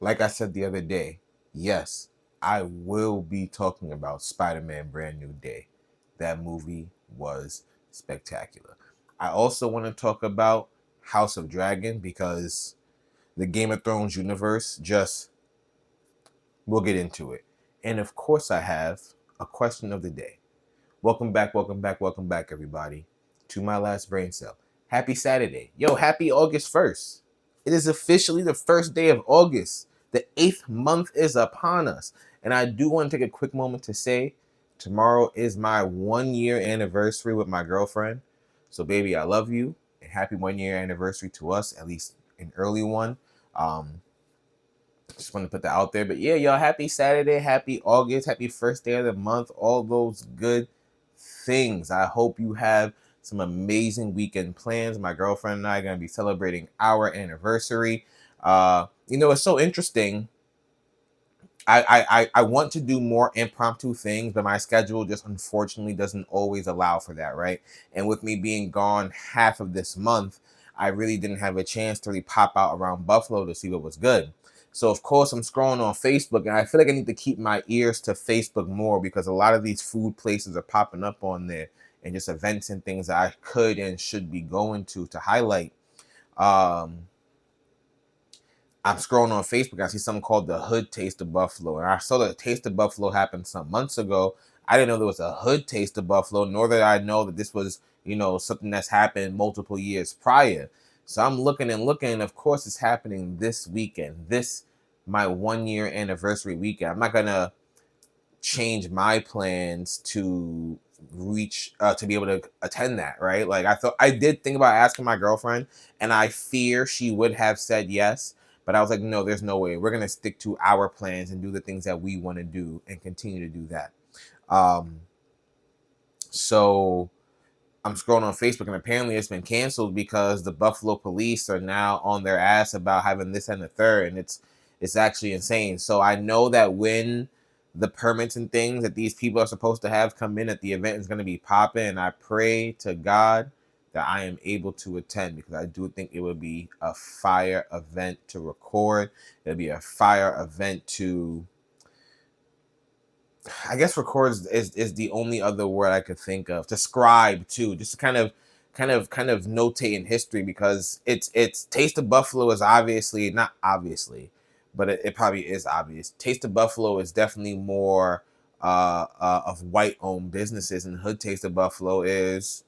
like I said the other day, yes, I will be talking about Spider-Man Brand New Day. That movie was spectacular. I also want to talk about House of Dragon because the Game of Thrones universe just, we'll get into it. And of course, I have a question of the day. Welcome back, welcome back, welcome back, everybody, to my last brain cell. Happy Saturday. Yo, happy August 1st. It is officially the first day of August. The 8th month is upon us. And I do want to take a quick moment to say tomorrow is my 1 year anniversary with my girlfriend. So, baby, I love you. And happy 1 year anniversary to us, at least an early one. Um, just want to put that out there. But yeah, y'all, happy Saturday, happy August, happy first day of the month, all those good things. I hope you have some amazing weekend plans. My girlfriend and I are going to be celebrating our anniversary. It's so interesting. I want to do more impromptu things, but my schedule just unfortunately doesn't always allow for that, right? And with me being gone half of this month, I really didn't have a chance to really pop out around Buffalo to see what was good. So of course I'm scrolling on Facebook, and I feel like I need to keep my ears to Facebook more because a lot of these food places are popping up on there and just events and things that I could and should be going to highlight. Um, I'm scrolling on Facebook. I see something called the Hood Taste of Buffalo, and I saw the Taste of Buffalo happen some months ago. I didn't know there was a Hood Taste of Buffalo, nor did I know that this was, something that's happened multiple years prior. So I'm looking and looking, and of course, it's happening this weekend. This my 1 year anniversary weekend. I'm not gonna change my plans to reach to be able to attend that, right? Like I did think about asking my girlfriend, and I fear she would have said yes, but I was like, no, there's no way. We're gonna stick to our plans and do the things that we want to do and continue to do that. um so I'm scrolling on Facebook, and apparently it's been canceled because the Buffalo police are now on their ass about having this and the third, and it's actually insane. So I know that when the permits and things that these people are supposed to have come in, that the event is going to be popping, and I pray to God that I am able to attend because I do think it would be a fire event to record. It'll be a fire event to, I guess record is the only other word I could think of. To scribe too, just to kind of notate in history, because it's Taste of Buffalo is obviously not obviously, but it probably is obvious. Taste of Buffalo is definitely more of white owned businesses, and Hood Taste of Buffalo is,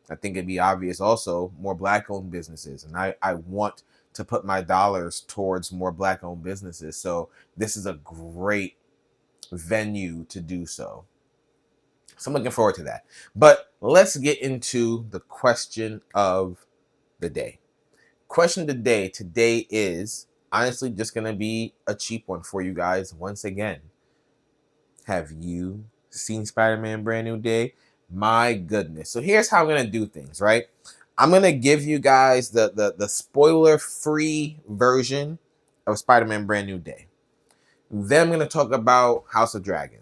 I think it'd be obvious also, more black owned businesses, and I want to put my dollars towards more black owned businesses. So this is a great venue to do so. So I'm looking forward to that. But let's get into the question of the day. Question of the day today is honestly just going to be a cheap one for you guys once again. Have you seen Spider-Man Brand New Day? My goodness. So here's how I'm going to do things, right? I'm going to give you guys the spoiler-free version of Spider-Man Brand New Day. Then I'm going to talk about House of Dragon.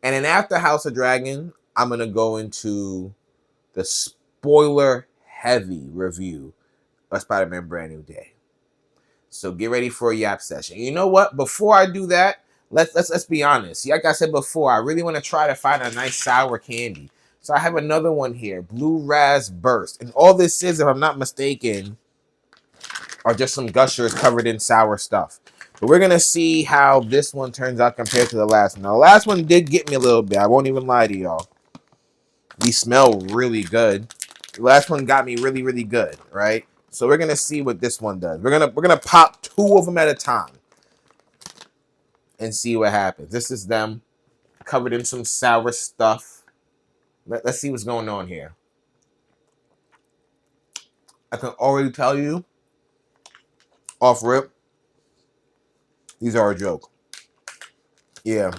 And then after House of Dragon, I'm going to go into the spoiler heavy review of Spider-Man Brand New Day. So get ready for a yap session. You know what? Before I do that, let's be honest. Like I said before, I really want to try to find a nice sour candy. So I have another one here, Blue Raz Burst. And all this is, if I'm not mistaken, are just some gushers covered in sour stuff. But we're going to see how this one turns out compared to the last one. Now, the last one did get me a little bit. I won't even lie to y'all. These smell really good. The last one got me really, really good, right? So we're going to see what this one does. We're gonna pop two of them at a time and see what happens. This is them covered in some sour stuff. Let's see what's going on here. I can already tell you off rip, these are a joke. Yeah,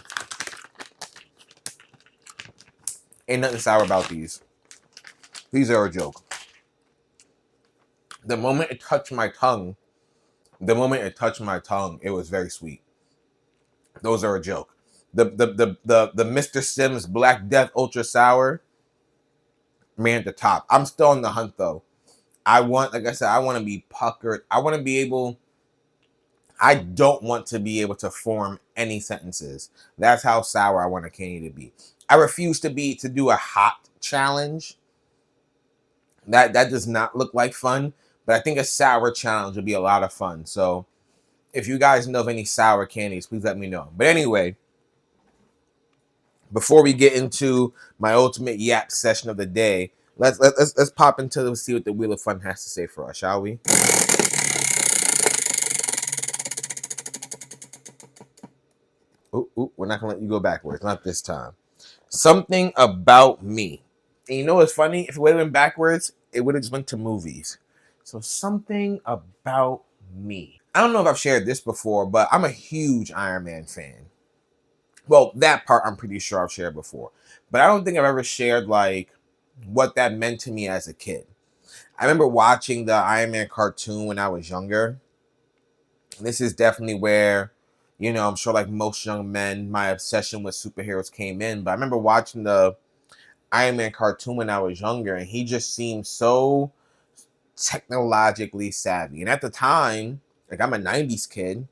ain't nothing sour about these. These are a joke. The moment it touched my tongue, it was very sweet. Those are a joke. The Mr. Sims Black Death Ultra Sour, man, at the top. I'm still on the hunt though. Like I said, I want to be puckered. I want to be able. I don't want to be able to form any sentences. That's how sour I want a candy to be. I refuse to do a hot challenge. That does not look like fun, but I think a sour challenge would be a lot of fun. So if you guys know of any sour candies, please let me know. But anyway, before we get into my ultimate yap session of the day, let's pop into and see what the Wheel of Fun has to say for us, shall we? Ooh, we're not gonna let you go backwards, not this time. Something about me. And you know what's funny? If it would have been backwards, it would have just went to movies. So something about me. I don't know if I've shared this before, but I'm a huge Iron Man fan. Well, that part I'm pretty sure I've shared before. But I don't think I've ever shared like what that meant to me as a kid. I remember watching the Iron Man cartoon when I was younger. This is definitely where, I'm sure like most young men, my obsession with superheroes came in. But I remember watching the Iron Man cartoon when I was younger, and he just seemed so technologically savvy. And at the time, like I'm a 90s kid,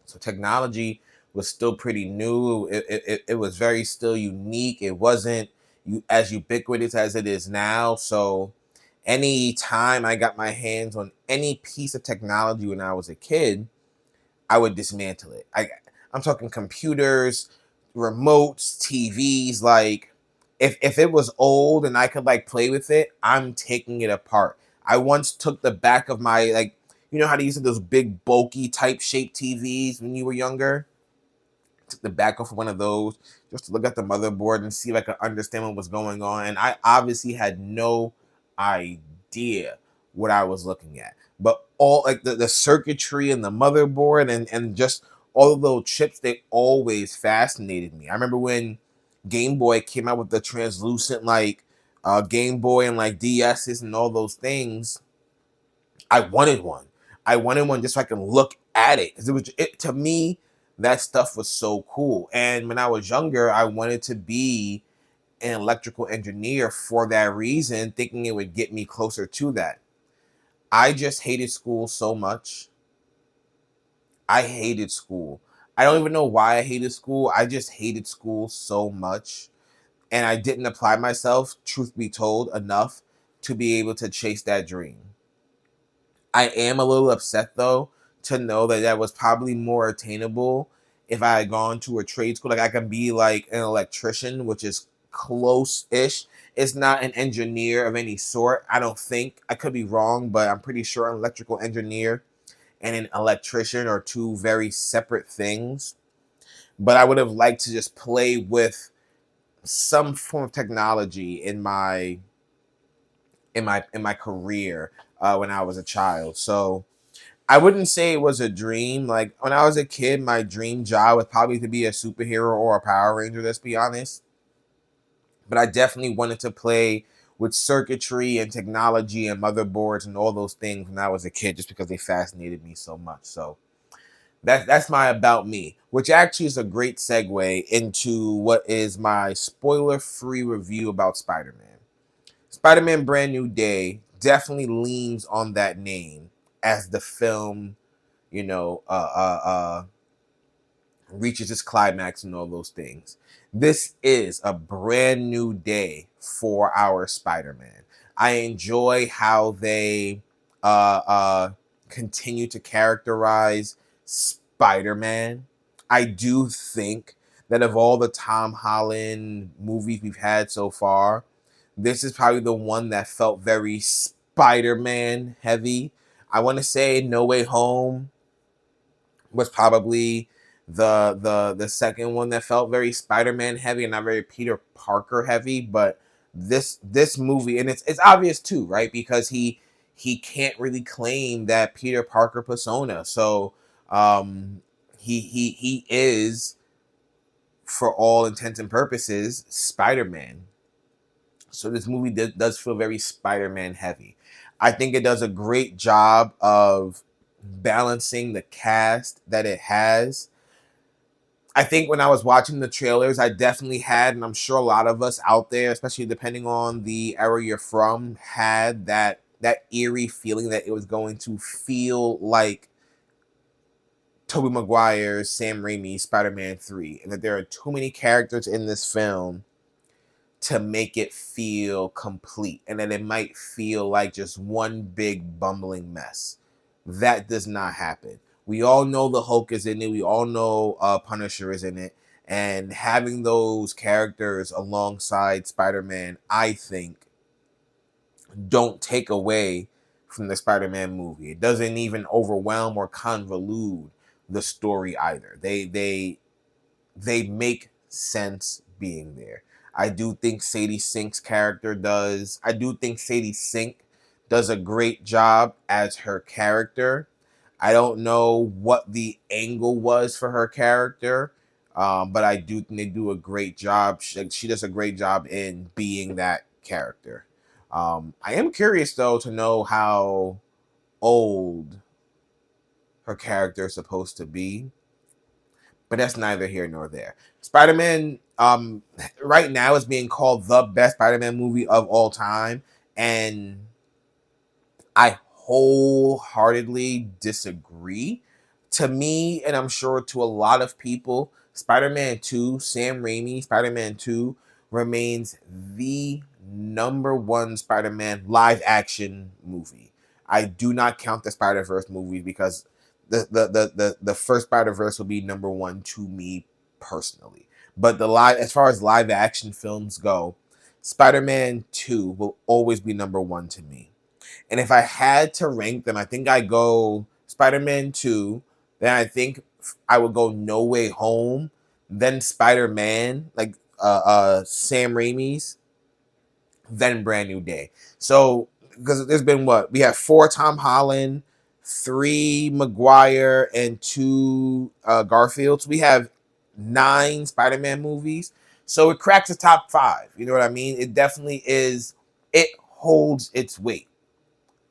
so technology was still pretty new. It was very still unique. It wasn't as ubiquitous as it is now. So any time I got my hands on any piece of technology when I was a kid, I would dismantle it. I'm talking computers, remotes, TVs. Like if it was old and I could like play with it, I'm taking it apart. I once took the back of my how they used to those big bulky type shaped TVs when you were younger. Took the back off of one of those just to look at the motherboard and see if I could understand what was going on. And I obviously had no idea what I was looking at. But all like the circuitry and the motherboard and just all of those chips, they always fascinated me. I remember when Game Boy came out with the translucent Game Boy and like DS's and all those things. I wanted one. I wanted one just so I can look at it because it to me that stuff was so cool. And when I was younger, I wanted to be an electrical engineer for that reason, thinking it would get me closer to that. I just hated school so much. I hated school. I don't even know why I hated school. I just hated school so much. And I didn't apply myself, truth be told, enough to be able to chase that dream. I am a little upset though to know that that was probably more attainable if I had gone to a trade school. Like I can be like an electrician, which is close-ish. It's not an engineer of any sort. I don't think. I could be wrong, but I'm pretty sure an electrical engineer and an electrician are two very separate things. But I would have liked to just play with some form of technology in my career when I was a child. So I wouldn't say it was a dream. Like when I was a kid, my dream job was probably to be a superhero or a Power Ranger, let's be honest. But I definitely wanted to play with circuitry and technology and motherboards and all those things when I was a kid just because they fascinated me so much. So that's my about me, which actually is a great segue into what is my spoiler-free review about Spider-Man. Spider-Man Brand New Day definitely leans on that name as the film, you know, uh, uh, uh, reaches its climax and all those things. This is a brand new day for our Spider-Man. I enjoy how they continue to characterize Spider-Man. I do think that of all the Tom Holland movies we've had so far, this is probably the one that felt very Spider-Man heavy. I want to say No Way Home was probably the second one that felt very Spider-Man heavy and not very Peter Parker heavy. But this movie, and it's obvious too, right? Because he can't really claim that Peter Parker persona. So he is, for all intents and purposes, Spider-Man. So this movie does feel very Spider-Man heavy. I think it does a great job of balancing the cast that it has. I think when I was watching the trailers, I definitely had, and I'm sure a lot of us out there, especially depending on the era you're from, had that eerie feeling that it was going to feel like Tobey Maguire's Sam Raimi's Spider-Man 3, and that there are too many characters in this film to make it feel complete, and that it might feel like just one big bumbling mess. That does not happen. We all know the Hulk is in it. We all know Punisher is in it. And having those characters alongside Spider-Man, I think, don't take away from the Spider-Man movie. It doesn't even overwhelm or convolute the story either. They make sense being there. I do think Sadie Sink's character does. I do think Sadie Sink does a great job as her character. I don't know what the angle was for her character, but I do think they do a great job. She does a great job in being that character. I am curious though to know how old her character is supposed to be, but that's neither here nor there. Spider-Man, right now is being called the best Spider-Man movie of all time, and I wholeheartedly disagree. To me, and I'm sure to a lot of people, Spider-Man 2, Sam Raimi, Spider-Man 2 remains the number one Spider-Man live action movie. I do not count the Spider-Verse movies because the first Spider-Verse will be number one to me personally. But as far as live action films go, Spider-Man 2 will always be number one to me. And if I had to rank them, I think I go Spider-Man 2, then I think I would go No Way Home, then Spider-Man, like Sam Raimi's, then Brand New Day. So, because there's been what? We have 4 Tom Holland, 3 Maguire, and 2 Garfields. We have 9 Spider-Man movies. So it cracks the top 5. You know what I mean? It definitely is, it holds its weight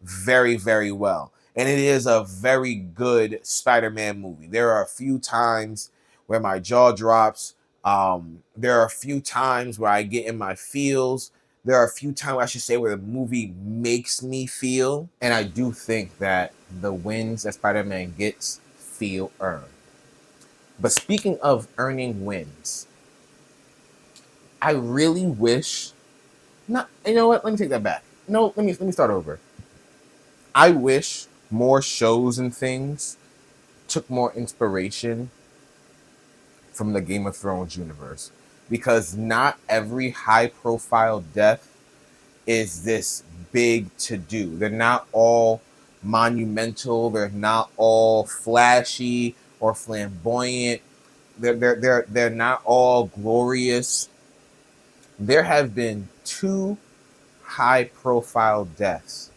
very, very well. And it is a very good Spider-Man movie. There are a few times where my jaw drops. There are a few times where I get in my feels. There are a few times, I should say, where the movie makes me feel. And I do think that the wins that Spider-Man gets feel earned. But speaking of earning wins, I really wish... Not, you know what? Let me take that back. No, let me start over. I wish more shows and things took more inspiration from the Game of Thrones universe, because not every high-profile death is this big to-do. They're not all monumental. They're not all flashy or flamboyant. They're not all glorious. There have been 2 high-profile deaths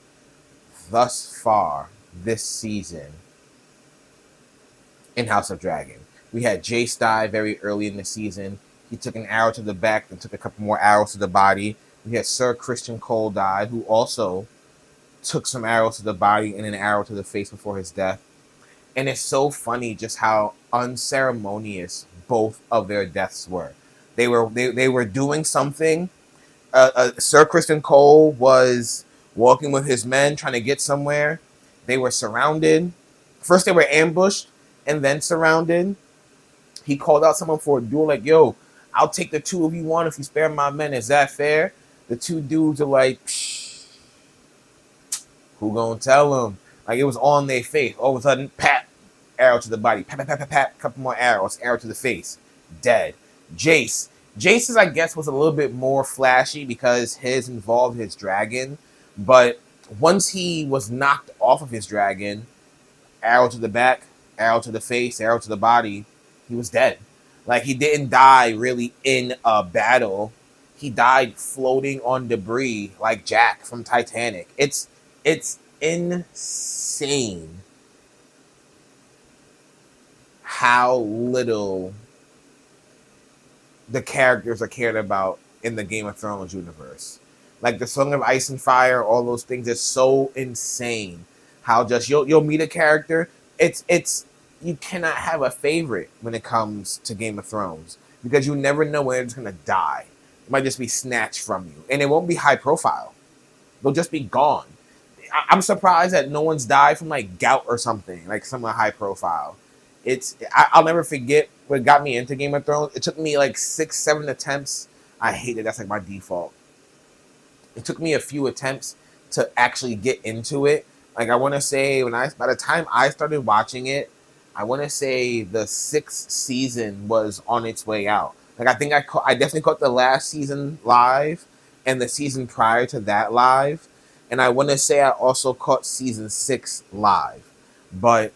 thus far this season in House of Dragon. We had Jace die very early in the season. He took an arrow to the back and took a couple more arrows to the body. We had Sir Christian Cole die, who also took some arrows to the body and an arrow to the face before his death. And it's so funny just how unceremonious both of their deaths were. They were doing something. Sir Christian Cole was walking with his men trying to get somewhere. They were surrounded. First they were ambushed and then surrounded. He called out someone for a duel, like, yo, I'll take the 2 of you on if you spare my men. Is that fair? The 2 dudes are like, psh, who gonna tell them? Like, it was on their face. All of a sudden, pat, arrow to the body. Pat, pat, pat, pat, pat, couple more arrows. Arrow to the face. Dead. Jace's, I guess, was a little bit more flashy because his involved his dragon. But once he was knocked off of his dragon, arrow to the back, arrow to the face, arrow to the body, he was dead. Like, he didn't die really in a battle. He died floating on debris like Jack from Titanic. It's insane how little the characters are cared about in the Game of Thrones universe. Like the Song of Ice and Fire, all those things are so insane. How just you'll meet a character. It's you cannot have a favorite when it comes to Game of Thrones, because you never know when it's gonna die. It might just be snatched from you, and it won't be high profile. They'll just be gone. I'm surprised that no one's died from like gout or something, like someone high profile. I'll never forget what got me into Game of Thrones. It took me like 6, 7 attempts. I hate it. That's like my default. It took me a few attempts to actually get into it. Like I want to say by the time I started watching it, I want to say the sixth season was on its way out. Like I think I definitely caught the last season live and the season prior to that live, and I want to say I also caught season 6 live. But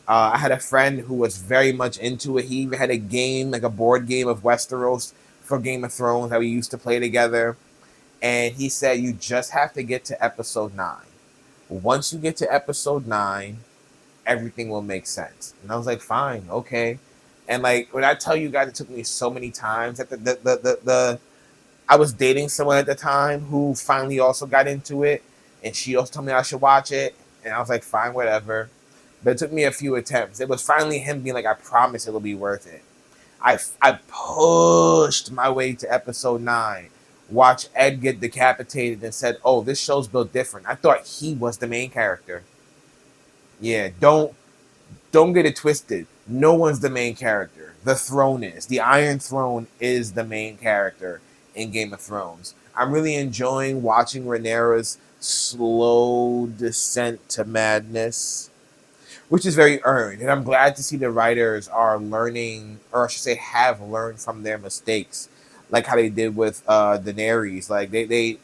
I had a friend who was very much into it. He even had a game, like a board game of Westeros for Game of Thrones that we used to play together. And he said, you just have to get to episode 9. Once you get to episode 9, everything will make sense. And I was like, fine, okay. And like when I tell you guys, it took me so many times that the I was dating someone at the time who finally also got into it, and she also told me I should watch it, and I was like, fine, whatever. But it took me a few attempts. It was finally him being like, I promise it'll be worth it. I pushed my way to episode 9, watched Ed get decapitated, and said, oh, this show's built different. I thought he was the main character. Yeah, don't get it twisted. No one's the main character. The throne is. The Iron Throne is the main character in Game of Thrones. I'm really enjoying watching Rhaenyra's slow descent to madness, which is very earned. And I'm glad to see the writers are learning, or I should say have learned from their mistakes, like how they did with Daenerys. Like they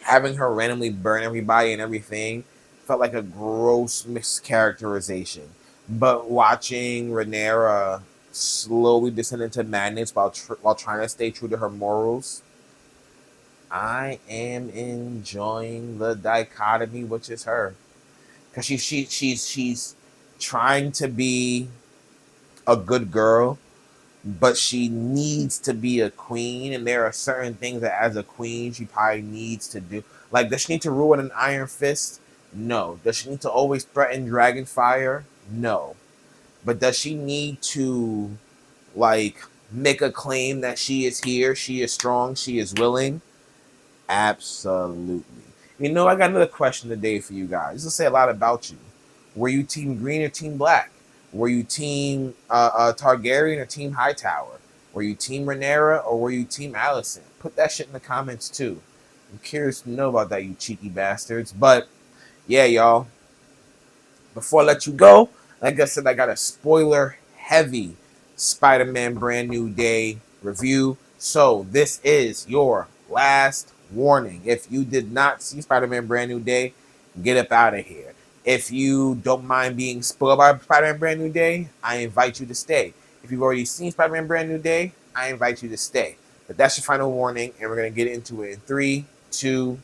having her randomly burn everybody and everything felt like a gross mischaracterization. But watching Rhaenyra slowly descend into madness while trying to stay true to her morals, I am enjoying the dichotomy, which is her, because she's trying to be a good girl, but she needs to be a queen, and there are certain things that as a queen she probably needs to do. Like, does she need to rule with an iron fist? No. Does she need to always threaten dragon fire? No. But does she need to, like, make a claim that she is here, she is strong, she is willing? Absolutely. You know, I got another question today for you guys. This will say a lot about you. Were you team green or team black? Were you team Targaryen or team Hightower? Were you team Rhaenyra or were you team Alicent? Put that shit in the comments too. I'm curious to know about that, you cheeky bastards. But yeah, y'all. Before I let you go, like I said, I got a spoiler heavy Spider-Man Brand New Day review. So this is your last warning. If you did not see Spider-Man Brand New Day, get up out of here. If you don't mind being spoiled by Spider-Man Brand New Day, I invite you to stay. If you've already seen Spider-Man Brand New Day, I invite you to stay. But that's your final warning, and we're going to get into it in 3, 2.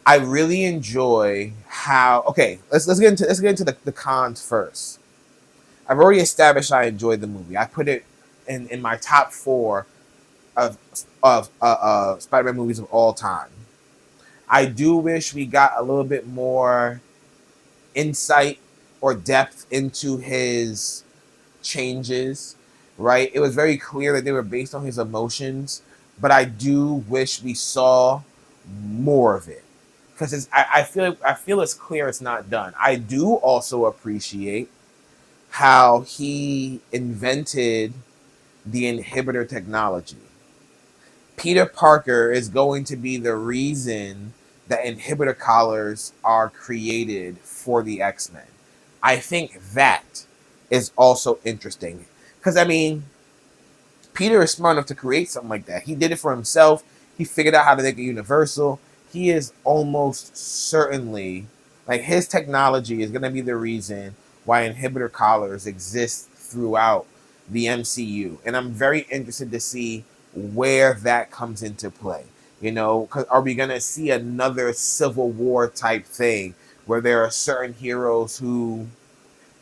I really enjoy how. Okay, let's get into the cons first. I've already established I enjoyed the movie. I put it in my top 4 of Spider-Man movies of all time. I do wish we got a little bit more insight or depth into his changes, right? It was very clear that they were based on his emotions, but I do wish we saw more of it because I feel it's clear it's not done. I do also appreciate how he invented the inhibitor technology. Peter Parker is going to be the reason that inhibitor collars are created for the X-Men. I think that is also interesting. Because, I mean, Peter is smart enough to create something like that. He did it for himself. He figured out how to make it universal. He is almost certainly, like, his technology is going to be the reason why inhibitor collars exist throughout the MCU. And I'm very interested to see where that comes into play. You know, 'cause are we going to see another Civil War type thing where there are certain heroes who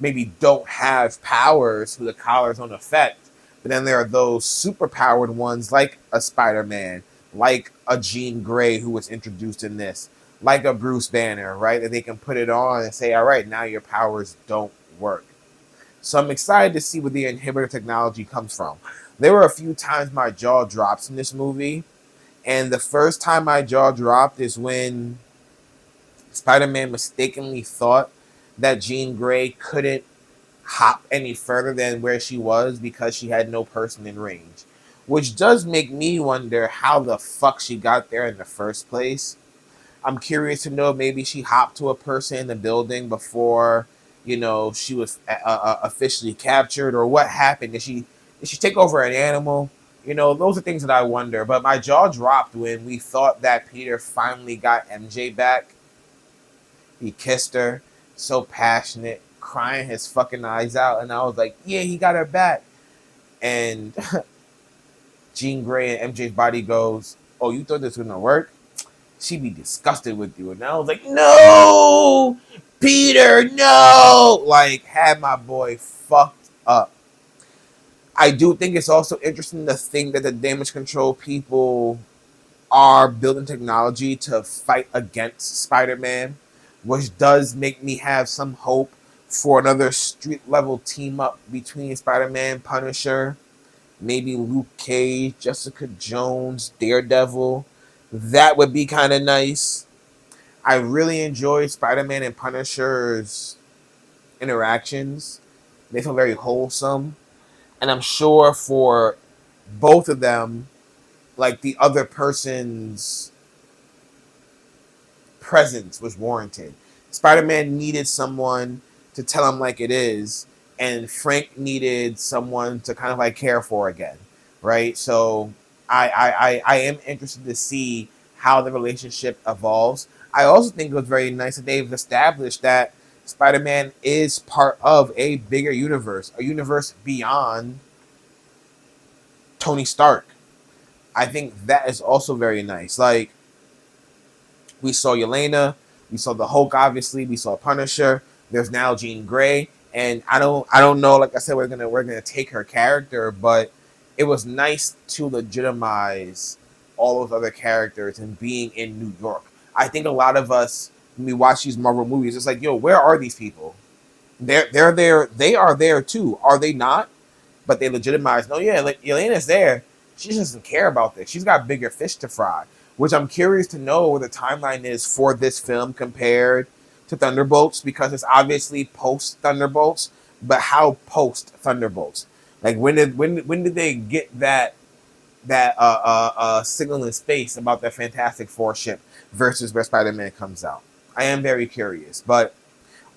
maybe don't have powers who the collars don't affect, but then there are those super powered ones like a Spider-Man, like a Jean Grey who was introduced in this, like a Bruce Banner, right? That they can put it on and say, all right, now your powers don't work. So I'm excited to see where the inhibitor technology comes from. There were a few times my jaw drops in this movie, and the first time my jaw dropped is when Spider-Man mistakenly thought that Jean Grey couldn't hop any further than where she was because she had no person in range. Which does make me wonder how the fuck she got there in the first place. I'm curious to know if maybe she hopped to a person in the building before, she was officially captured, or what happened. Did she take over an animal? Those are things that I wonder. But my jaw dropped when we thought that Peter finally got MJ back. He kissed her, so passionate, crying his fucking eyes out, and I was like, yeah, he got her back. And Jean Grey and MJ's body goes, oh, you thought this was gonna work? She'd be disgusted with you. And I was like, no, Peter, no. Like, had my boy fucked up. I do think it's also interesting to think that the damage control people are building technology to fight against Spider-Man, which does make me have some hope for another street level team up between Spider-Man, Punisher, maybe Luke Cage, Jessica Jones, Daredevil. That would be kind of nice. I really enjoy Spider-Man and Punisher's interactions. They feel very wholesome. And I'm sure for both of them, like, the other person's presence was warranted. Spider-Man needed someone to tell him like it is, and Frank needed someone to kind of like care for again, right? So I am interested to see how the relationship evolves. I also think it was very nice that they've established that Spider-Man is part of a bigger universe, a universe beyond Tony Stark. I think that is also very nice. Like, we saw Yelena, we saw the Hulk, obviously, we saw Punisher. There's now Jean Grey, and I don't know. Like I said, we're gonna take her character, but it was nice to legitimize all those other characters and being in New York. I think a lot of us, when we watch these Marvel movies, it's like, yo, where are these people? They're there. They are there too. Are they not? But they legitimize. No, yeah, like, Elena's there. She just doesn't care about this. She's got bigger fish to fry. Which I'm curious to know where the timeline is for this film compared to Thunderbolts, because it's obviously post Thunderbolts, but how post Thunderbolts? Like, when did they get that signal in space about the Fantastic Four ship versus where Spider-Man comes out? I am very curious, but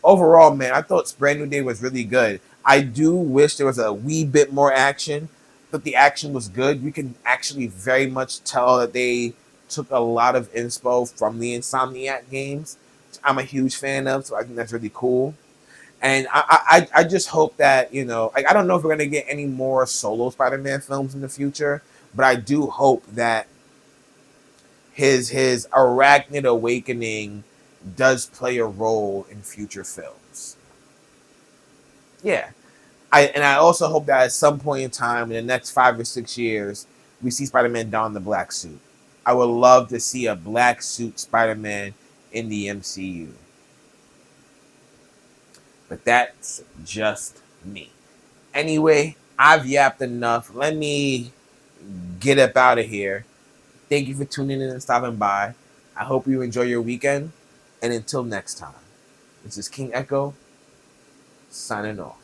overall, man, I thought Brand New Day was really good. I do wish there was a wee bit more action, but the action was good. You can actually very much tell that they took a lot of inspo from the Insomniac games, which I'm a huge fan of, so I think that's really cool. And I just hope that, like, I don't know if we're gonna get any more solo Spider-Man films in the future, but I do hope that his arachnid awakening does play a role in future films. Yeah. I also hope that at some point in time in the next 5 or 6 years, we see Spider-Man don the black suit. I would love to see a black suit Spider-Man in the MCU. But that's just me. Anyway, I've yapped enough. Let me get up out of here. Thank you for tuning in and stopping by. I hope you enjoy your weekend. And until next time, this is King Echo signing off.